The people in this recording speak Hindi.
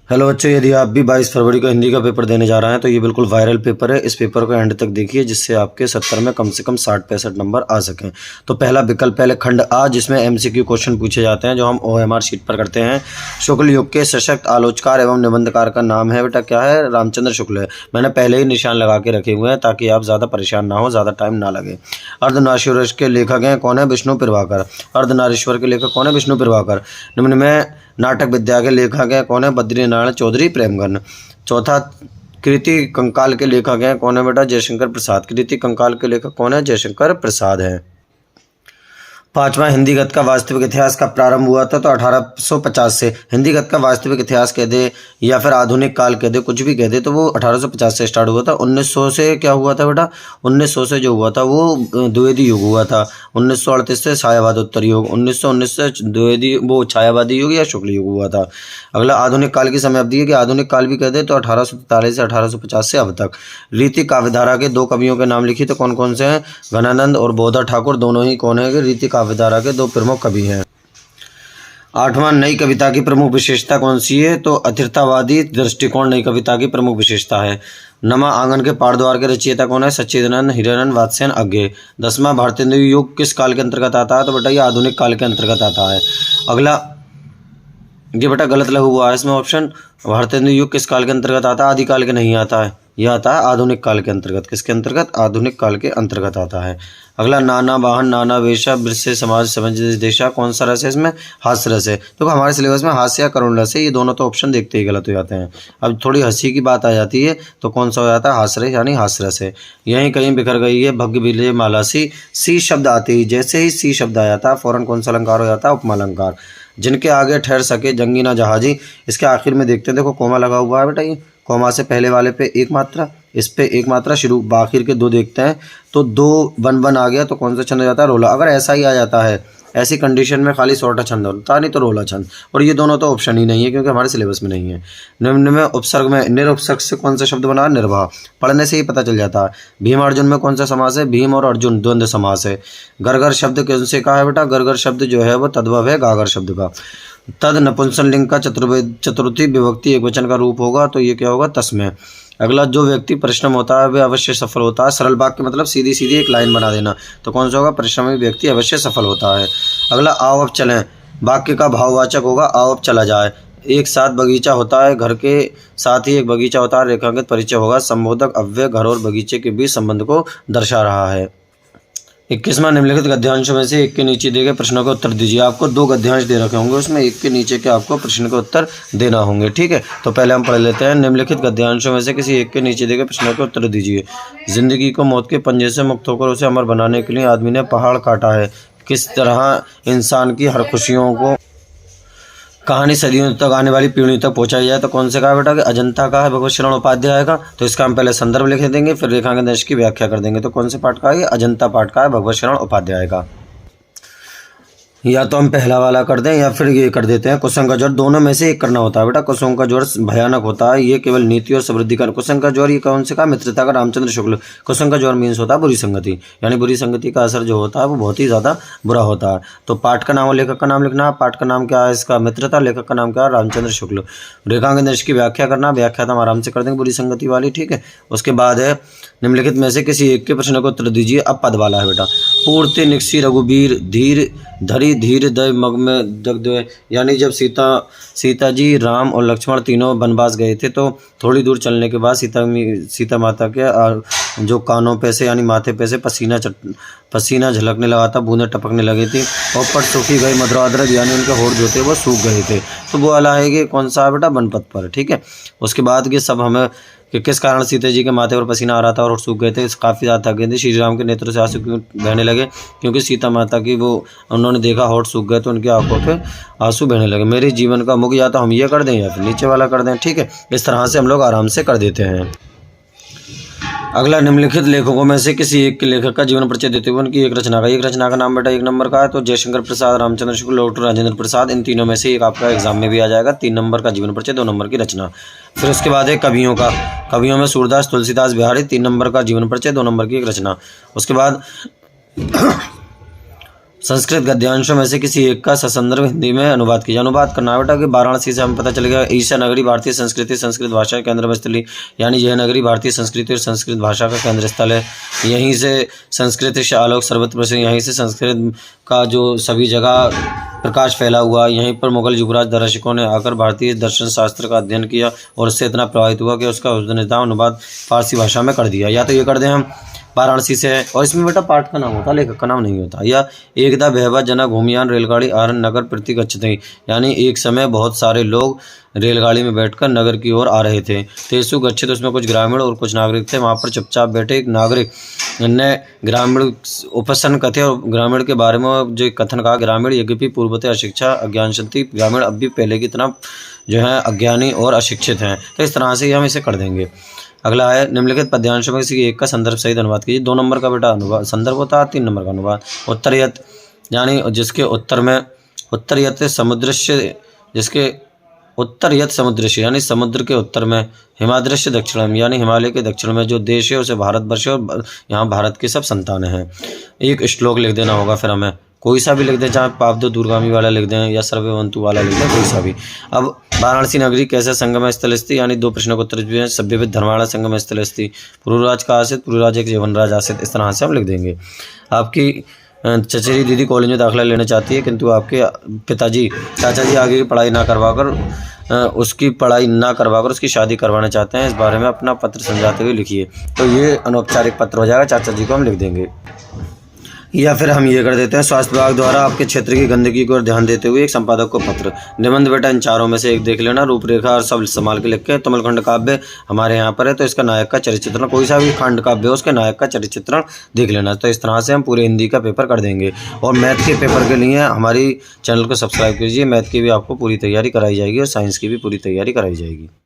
हेलो बच्चों, यदि आप भी 22 फरवरी को हिंदी का पेपर देने जा रहे हैं तो ये बिल्कुल वायरल पेपर है। इस पेपर को एंड तक देखिए जिससे आपके 70 में कम से कम 60-65 नंबर आ सकें। तो पहला विकल्प पहले खंड आ, जिसमें एमसीक्यू क्वेश्चन पूछे जाते हैं जो हम ओएमआर शीट पर करते हैं। शुक्ल युग के सशक्त आलोचकार एवं निबंधकार का नाम है बेटा क्या है? रामचंद्र शुक्ल है। मैंने पहले ही निशान लगा के रखे हुए हैं ताकि आप ज़्यादा परेशान ना हो, ज़्यादा टाइम ना लगे। अर्धनारीश्वर के लेखक हैं कौन है? विष्णु प्रभाकर। अर्धनारीश्वर के लेखक कौन है? विष्णु प्रभाकर। निम्न में नाटक विद्या के लेखक हैं कौन है? बद्रीनारायण चौधरी प्रेमगन। चौथा, कृति कंकाल के लेखक हैं कौन है बेटा? जयशंकर प्रसाद। कृति कंकाल के लेखक कौन है? जयशंकर प्रसाद है। पांचवा, हिंदी गद्य का वास्तविक इतिहास का प्रारंभ हुआ था तो 1850 से। हिंदी गद्य का वास्तविक इतिहास कह दे या फिर आधुनिक काल कह दे, कुछ भी कह दे, तो वो 1850 से स्टार्ट हुआ था। 1900 से क्या हुआ था बेटा? 1900 से जो हुआ था वो द्विवेदी युग हुआ था। 1938 से छायावाद उत्तर युग। 1919 से द्विवेदी वो छायावादी युग या शुक्ल युग हुआ था। अगला, आधुनिक काल की समय अवधि है कि आधुनिक काल भी कह दे तो 1843 से 1850 से अब तक। रीति काव्यधारा के दो कवियों के नाम लिखिए तो कौन कौन से हैं? घनानंद और बोधा ठाकुर दोनों ही कौन है? रीति काव्यधारा के दो प्रमुख कवि हैं। आठवां, नई कविता की प्रमुख विशेषता कौन सी है? तो अतिरथावादी दृष्टिकोण नई कविता की प्रमुख विशेषता है। नमा आंगन के पाठद्वार के रचयिता कौन है? सच्चिदानंद हिरानंद वात्स्ययन अज्ञे। दसवां, भारतेंदु युग किस काल के अंतर्गत आता है? तो बेटा ये आधुनिक काल के अंतर्गत आता है। अगला, ये बेटा गलत लगा हुआ है इसमें ऑप्शन। भारतेंदु युग किस काल के अंतर्गत आता है? आदिकाल के नहीं आता है, यह आता है आधुनिक काल के अंतर्गत। किसके अंतर्गत? आधुनिक काल के अंतर्गत आता है। अगला, नाना वाहन नाना वेशा वृश्य समाज समझ देशा, कौन सा रस है इसमें? हास्य रस है। तो हमारे सिलेबस में हास्य या करुण रस है, ये दोनों तो ऑप्शन देखते ही गलत हो जाते हैं। अब थोड़ी हंसी की बात आ जाती है तो कौन सा हो जाता है? हास्य रस यानी हास्य रस है। यहीं कहीं बिखर गई है भग्य विलय माला सी शब्द आते ही जैसे ही सी शब्द आ जाता है फौरन कौन सा अलंकार हो जाता है? उपमा अलंकार। जिनके आगे ठहर सके जंगी ना जहाजी, इसके आखिर में देखते हैं, देखो कोमा लगा हुआ है बेटा। ये कोमा से पहले वाले पे एक मात्रा, इस पे एक मात्रा, शुरू बाखिर के दो देखते हैं तो दो बन बन आ गया तो कौन सा छंद हो जाता है? रोला। अगर ऐसा ही आ जाता है, ऐसी कंडीशन में खाली सौटा छंद होता है, नहीं तो रोला छंद। और ये दोनों तो ऑप्शन ही नहीं है क्योंकि हमारे सिलेबस में नहीं है। निम्न में उपसर्ग में निरुपसर्ग से कौन सा शब्द बना? निर्वाह। पढ़ने से ही पता चल जाता है। भीम अर्जुन में कौन सा समास है? भीम और अर्जुन द्वंद्व समास है। गरगर शब्द कौन से कहा है बेटा? गरगर शब्द जो है वो तद्भव है गागर शब्द का। तद नपुंसकलिंग का चतुर्थी विभक्ति एक वचन का रूप होगा तो ये क्या होगा? तस्मै। अगला, जो व्यक्ति परिश्रम होता है वह अवश्य सफल होता है। सरल वाक्य मतलब सीधी सीधी एक लाइन बना देना, तो कौन सा होगा? परिश्रमी व्यक्ति अवश्य सफल होता है। अगला, आओ अब चलें, वाक्य का भाववाचक होगा आओ अब चला जाए। एक साथ बगीचा होता है, घर के साथ ही एक बगीचा होता है, रेखांकित परिचय होगा। संबोधक अव्यय घर और बगीचे के बीच संबंध को दर्शा रहा है। 21वां, निम्नलिखित गद्यांशों में से एक के नीचे दिए गए प्रश्नों का उत्तर दीजिए। आपको दो गद्यांश दे रखे होंगे, उसमें एक के नीचे के आपको प्रश्न का उत्तर देना होंगे, ठीक है। तो पहले हम पढ़ लेते हैं। निम्नलिखित गद्यांशों में से किसी एक के नीचे दिए गए प्रश्नों का उत्तर दीजिए। जिंदगी को मौत के पंजे से मुक्त होकर उसे अमर बनाने के लिए आदमी ने पहाड़ काटा है। किस तरह इंसान की हर खुशियों को कहानी सदियों तक आने वाली पीढ़ियों तक पहुंचाई जाए तो कौन से कहा बेटा? कि अजंता का है, भगवत शरण उपाध्याय का। तो इसका हम पहले संदर्भ लिख देंगे फिर रेखांकन देश की व्याख्या कर देंगे। तो कौन से पाठ का है? अजंता पाठ का है, भगवत शरण उपाध्याय का। या तो हम पहला वाला कर दें या फिर ये कर देते हैं। कुसुम का ज्वर, दोनों में से एक करना होता है बेटा। कुसुम का ज्वर भयानक होता है, ये केवल नीति और समृद्धि का। कुसुम का ज्वर ये कौन से का? मित्रता का, रामचंद्र शुक्ल। कुसुम का ज्वर मीन्स होता है बुरी संगति, यानी बुरी संगति का असर जो होता है वो बहुत ही ज़्यादा बुरा होता है। तो पाठ का नाम और लेखक का नाम लिखना। पाठ का नाम क्या है इसका? मित्रता। लेखक का नाम क्या है? रामचंद्र शुक्ल। रेखांकन देश की व्याख्या करना। व्याख्या तो हम आराम से कर देंगे बुरी संगति वाली, ठीक है। उसके बाद है निम्नलिखित में से किसी एक के प्रश्न को उत्तर दीजिए। अब पद वाला है बेटा। पूर्ति निक्षी रघुबीर धीर धरी धीर दय मग में दग्ध, यानी जब सीता जी राम और लक्ष्मण तीनों वनवास गए थे तो थोड़ी दूर चलने के बाद सीता माता के जो कानों पे से यानी माथे पे से पसीना झलकने लगा था, बूंदें टपकने लगी थी और पट सूखी गई मधुराद्रज, यानी उनके होठ जो थे वो सूख गए थे। तो वो वाला है कि कौन सा है बेटा? बनपद पर, ठीक है। उसके बाद ये सब हमें कि किस कारण सीता जी के माथे पर पसीना आ रहा था और होठ सूख गए थे, काफ़ी ज़्यादा थक गए थे। श्री राम के नेत्रों से आंसू क्यों बहने लगे? क्योंकि सीता माता की वो उन्होंने देखा होठ सूख गए तो उनकी आंखों पे आंसू बहने लगे। मेरे जीवन का मुख या तो हम ये कर दें या फिर नीचे वाला कर दें, ठीक है। इस तरह से हम लोग आराम से कर देते हैं। अगला, निम्नलिखित लेखकों में से किसी एक के लेखक का जीवन परिचय देते हुए उनकी एक रचना का नाम बेटा 1 नंबर का है तो जयशंकर प्रसाद, रामचंद्र शुक्ल, डॉक्टर राजेंद्र प्रसाद। इन तीनों में से एक आपका एग्जाम में भी आ जाएगा। 3 नंबर का जीवन परिचय, 2 नंबर की रचना। फिर उसके बाद है कवियों का। कवियों में सूरदास, तुलसीदास, बिहारी। 3 नंबर का जीवन परिचय, 2 नंबर की एक रचना। उसके बाद संस्कृत गद्यांशों में से किसी एक का ससंदर्भ हिंदी में अनुवाद कीजिए। अनुवाद करना है बेटा कि वाराणसी से हमें पता चलेगा ईशा नगरी भारतीय संस्कृति संस्कृत भाषा के केंद्र में स्थली, यानी यह नगरी भारतीय संस्कृति और संस्कृत भाषा का केंद्र स्थल है। यहीं से संस्कृत से आलोक सर्वत्र प्रसिद्ध, यहीं से संस्कृत का जो सभी जगह प्रकाश फैला हुआ। यहीं पर मुगल युवराज दर्शकों ने आकर भारतीय दर्शन शास्त्र का अध्ययन किया और उससे इतना प्रभावित हुआ कि उसका अनुवाद फारसी भाषा में कर दिया। या तो ये कर दें हम वाराणसी से है, और इसमें बेटा पाठ का नाम होता है, लेखक का नाम नहीं होता। या एकदा बहवा जना घूमियान रेलगाड़ी आरन नगर प्रति गच्छते, यानी एक समय बहुत सारे लोग रेलगाड़ी में बैठकर नगर की ओर आ रहे थे। तेसु गच्छित, उसमें कुछ ग्रामीण और कुछ नागरिक थे। वहाँ पर चुपचाप बैठे एक नागरिक ने ग्रामीण उपसन कथे, और ग्रामीण के बारे में जो कथन कहा, ग्रामीण यद्यपि पूर्वतः अशिक्षा अज्ञान शक्ति, ग्रामीण अब भी पहले की तरह जो है अज्ञानी और अशिक्षित हैं। तो इस तरह से हम इसे कर देंगे। अगला है निम्नलिखित पद्यांशों में किसी एक का संदर्भ सहित अनुवाद कीजिए। 2 नंबर का बेटा अनुवाद संदर्भ होता है, 3 नंबर का अनुवाद। उत्तरयत, यानी जिसके उत्तर में उत्तरयत समुद्रस्य, जिसके उत्तरयत समुद्रस्य यानी समुद्र के उत्तर में, हिमाद्रस्य दक्षिण यानी हिमालय के दक्षिण में जो देश है उसे भारतवर्ष है और यहाँ भारत के सब संतानें हैं। एक श्लोक लिख देना होगा, फिर हमें कोई सा भी लिख दें, चाहे पाप दो दूरगामी वाला लिख दें या सर्ववंतु वाला लिख दें, कोई सा भी। अब वाराणसी नगरी कैसे संगम स्थल स्थित, यानी 2 प्रश्नों को उत्तर भी है। सभ्यविद धर्माणा संगम स्थल स्थित, पूर्वराज का आसित, पूर्वराज एक यवनराज आसित, इस तरह से हम लिख देंगे। आपकी चचेरी दीदी कॉलेज में दाखिला लेना चाहती है, किंतु आपके पिताजी चाचा जी आगे की पढ़ाई ना करवाकर उसकी पढ़ाई ना करवाकर उसकी शादी करवाना चाहते हैं। इस बारे में अपना पत्र समझाते हुए लिखिए। तो ये अनौपचारिक पत्र हो जाएगा, चाचा जी को हम लिख देंगे। या फिर हम ये कर देते हैं, स्वास्थ्य विभाग द्वारा आपके क्षेत्र की गंदगी को ध्यान देते हुए एक संपादक को पत्र। निबंध बेटा इन चारों में से एक देख लेना, रूपरेखा और सब संभाल के लिख के। तमिलखंड काव्य हमारे यहाँ पर है, तो इसका नायक का चरित्र चित्रण, कोई सा भी खंड काव्य हो उसके नायक का चरित्र चित्रण देख लेना। तो इस तरह से हम पूरे हिंदी का पेपर कर देंगे। और मैथ के पेपर के लिए हमारी चैनल को सब्सक्राइब कीजिए। मैथ की भी आपको पूरी तैयारी कराई जाएगी और साइंस की भी पूरी तैयारी कराई जाएगी।